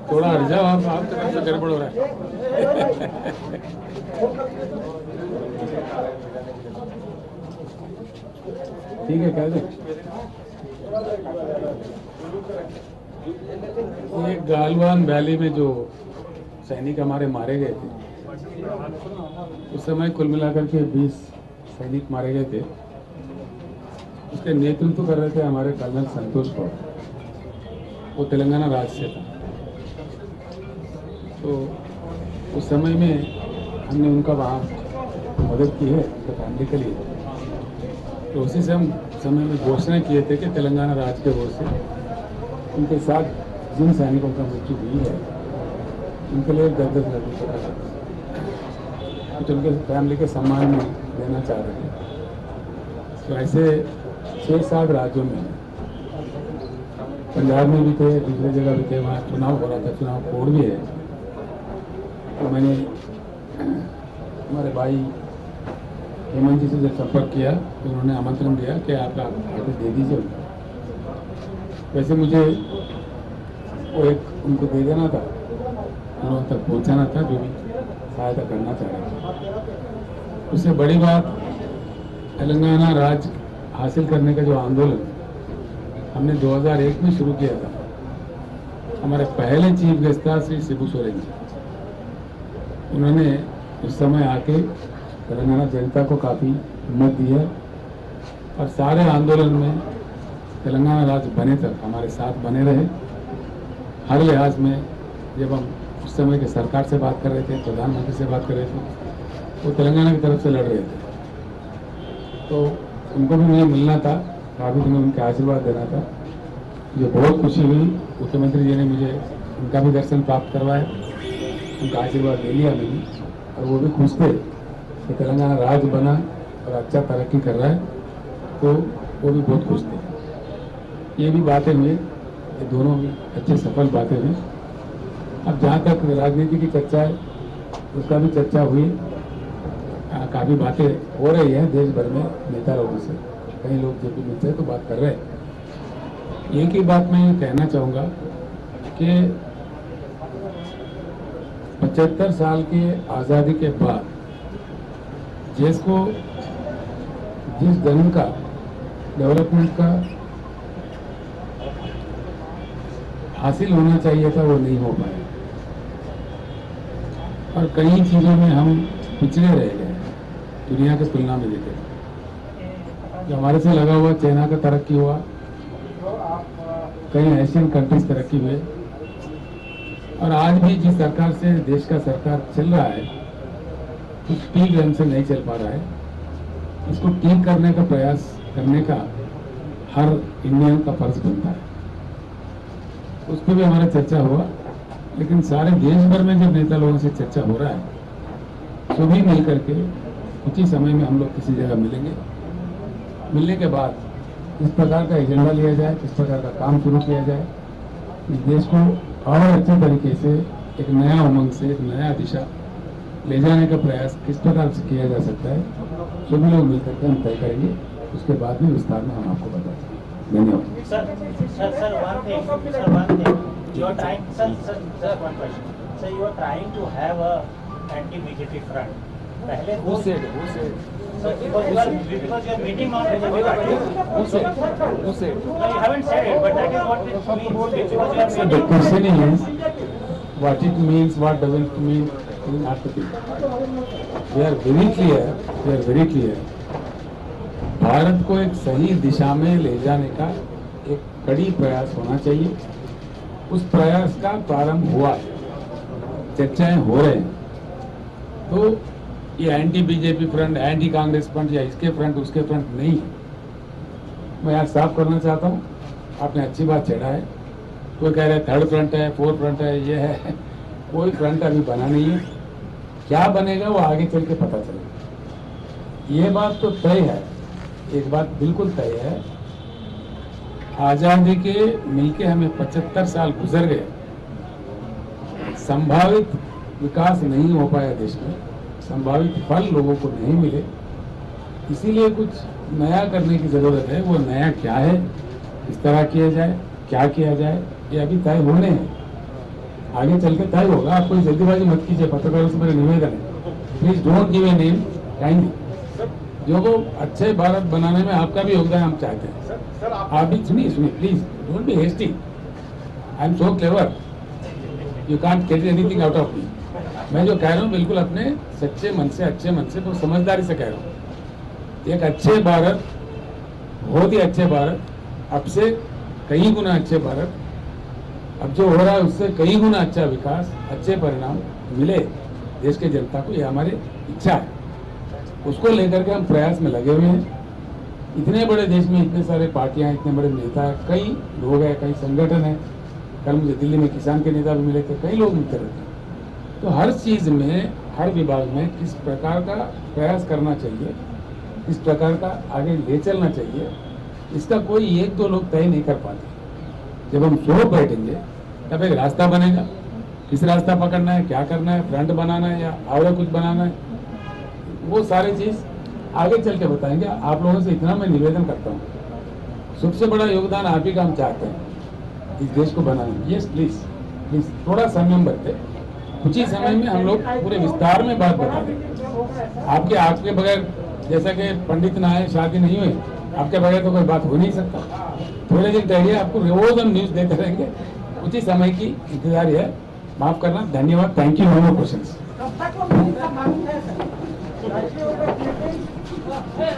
थोड़ा हट जाओ आप तरफ से गड़बड़ हो रहा है। ठीक है, कह दो। ये गालवान वैली में जो सैनिक हमारे मारे गए थे, उस समय कुल मिलाकर के 20 सैनिक मारे गए थे। उसके नेतृत्व कर रहे थे हमारे कर्नल संतोष गौड़, वो तेलंगाना राज्य से था। तो उस समय में हमने उनका वहाँ मदद की है उनके फैमिली के लिए। तो उसी समय में घोषणा किए थे कि तेलंगाना राज्य के ओर से उनके साथ जिन सैनिकों का मृत्यु हुई है उनके लिए 10-10 लाख रुपये का कुछ उनके फैमिली के सम्मान में देना चाह रहे थे। तो ऐसे 6-7 राज्यों में, पंजाब में भी थे, दूसरी जगह भी थे, वहाँ चुनाव हो रहा था, चुनाव कोड भी है। तो मैंने हमारे भाई हेमंत जी से जब संपर्क किया तो उन्होंने आमंत्रण दिया कि आप आगे दे दीजिए उनको। वैसे मुझे वो एक उनको दे देना था, उन तक पहुँचाना था जो भी सहायता करना चाह रहे थे। उससे बड़ी बात, तेलंगाना राज्य हासिल करने का जो आंदोलन हमने 2001 में शुरू किया था, हमारे पहले चीफ गेस्ट था श्री शिबू सोरेन जी। उन्होंने उस समय आके तेलंगाना जनता को काफ़ी हिम्मत दी है और सारे आंदोलन में तेलंगाना राज्य बने तक हमारे साथ बने रहे। हर लिहाज में जब हम उस समय के सरकार से बात कर रहे थे, प्रधानमंत्री से बात कर रहे थे, वो तेलंगाना की तरफ से लड़ रहे थे। तो उनको भी मुझे मिलना था, काफ़ी दिनों उनके आशीर्वाद देना था। मुझे बहुत खुशी हुई, मुख्यमंत्री जी ने मुझे उनका भी दर्शन प्राप्त करवाया, उनका आशीर्वाद ले लिया मैंने। और वो भी खुश थे कि तेलंगाना राज्य बना और अच्छा तरक्की कर रहा है, तो वो भी बहुत खुश थे। ये भी बातें हुई, ये दोनों भी अच्छे सफल बातें हुई। अब जहाँ तक राजनीति की चर्चा है, उसका भी चर्चा हुई, काफ़ी बातें हो रही है देश भर में नेता लोगों से। कई लोग जो भी मिलते हैं तो बात कर रहे हैं। एक ही बात मैं कहना चाहूँगा कि 75 साल की आज़ादी के बाद देश को जिस ढंग का डेवलपमेंट का हासिल होना चाहिए था वो नहीं हो पाया और कई चीज़ों में हम पिछड़े रह गए दुनिया की तुलना में। देखे जो हमारे से लगा हुआ, चाइना का तरक्की हुआ, कई एशियन कंट्रीज तरक्की हुए, और आज भी जिस सरकार से देश का सरकार चल रहा है कुछ ठीक ढंग से नहीं चल पा रहा है। इसको ठीक करने का प्रयास करने का हर इंडियन का फर्ज बनता है। उस पर भी हमारा चर्चा हुआ, लेकिन सारे देश भर में जब नेता लोगों से चर्चा हो रहा है, सभी मिल करके कुछ ही समय में हम लोग किसी जगह मिलेंगे। मिलने के बाद किस प्रकार का एजेंडा लिया जाए, किस प्रकार का काम शुरू किया जाए, इस देश को और अच्छे तरीके से एक नया उमंग से, एक नया दिशा ले जाने का प्रयास किस प्रकार से किया जा सकता है, सभी लोग मिलकर के हम तय करेंगे। उसके बाद में विस्तार में हम आपको बताएंगे। धन्यवाद। पहले who said? So because you are meeting on Who said? No, you haven't said it, but that is what it means. Because you are So the question is, what it means, what doesn't mean, in have to be. We are very clear. Bharat को एक सही दिशा में ले जाने का एक कड़ी प्रयास होना चाहिए। उस प्रयास का प्रारंभ हुआ, चर्चाएं हो रहे हैं। तो ये anti BJP front, anti Congress front या इसके फ्रंट उसके फ्रंट नहीं है। मैं यहाँ साफ करना चाहता हूँ, आपने अच्छी बात छेड़ा है। कोई कह रहा है थर्ड फ्रंट है, फोर्थ फ्रंट है, ये है। कोई फ्रंट अभी बना नहीं है। क्या बनेगा वो आगे चल के पता चलेगा। ये बात तो तय है, एक बात बिल्कुल तय है, आजादी के मिलके हमें 75 साल गुजर गए, संभावित विकास नहीं हो पाया देश में। संभावित फल लोगों को नहीं मिले, इसीलिए कुछ नया करने की जरूरत है। वो नया क्या है, किस तरह किया जाए, क्या किया जाए, ये अभी तय होने हैं, आगे चल के तय होगा। आप कोई जल्दीबाजी मत कीजिए, पत्रकारों से मेरा निवेदन है, please don't give a name kindly. जो वो अच्छे भारत बनाने में आपका भी योगदान हम चाहते हैं। आप भी सुनिए please, don't be hasty. I am so clever, you can't get anything out of me. मैं जो कह रहा हूँ बिल्कुल अपने सच्चे मन से, अच्छे मन से, बहुत समझदारी से कह रहा हूँ। एक अच्छे भारत, बहुत ही अच्छे भारत, अब से कई गुना अच्छे भारत, अब जो हो रहा है उससे कई गुना अच्छा विकास, अच्छे परिणाम मिले देश के जनता को, ये हमारी इच्छा है। उसको लेकर के हम प्रयास में लगे हुए हैं। इतने बड़े देश में इतने सारे पार्टियां, इतने बड़े नेता हैं, कई लोग हैं, कई संगठन हैं। कल मुझे दिल्ली में किसान के नेता भी मिले थे, कई लोग मिलते रहते हैं। तो हर चीज में, हर विभाग में किस प्रकार का प्रयास करना चाहिए, किस प्रकार का आगे ले चलना चाहिए, इसका कोई एक दो लोग तय नहीं कर पाते। जब हम सो बैठेंगे तब एक रास्ता बनेगा, किस रास्ता पकड़ना है, क्या करना है, फ्रंट बनाना है या और कुछ बनाना है, वो सारी चीज आगे चल के बताएंगे। आप लोगों से इतना मैं निवेदन करता हूँ, सबसे बड़ा योगदान आप ही का हम चाहते हैं इस देश को बनाने में। यस प्लीज प्लीज, थोड़ा संयम बरते, कुछ ही समय में हम लोग पूरे विस्तार में बात बता देंगे। आपके बगैर, जैसा कि पंडित ना आए शादी नहीं हुई, आपके बगैर तो कोई बात हो नहीं सकता। थोड़े दिन ठहरिए, आपको रोज हम न्यूज देते रहेंगे। कुछ ही समय की इंतजार है, माफ करना। धन्यवाद, thank you. No more questions. Hey,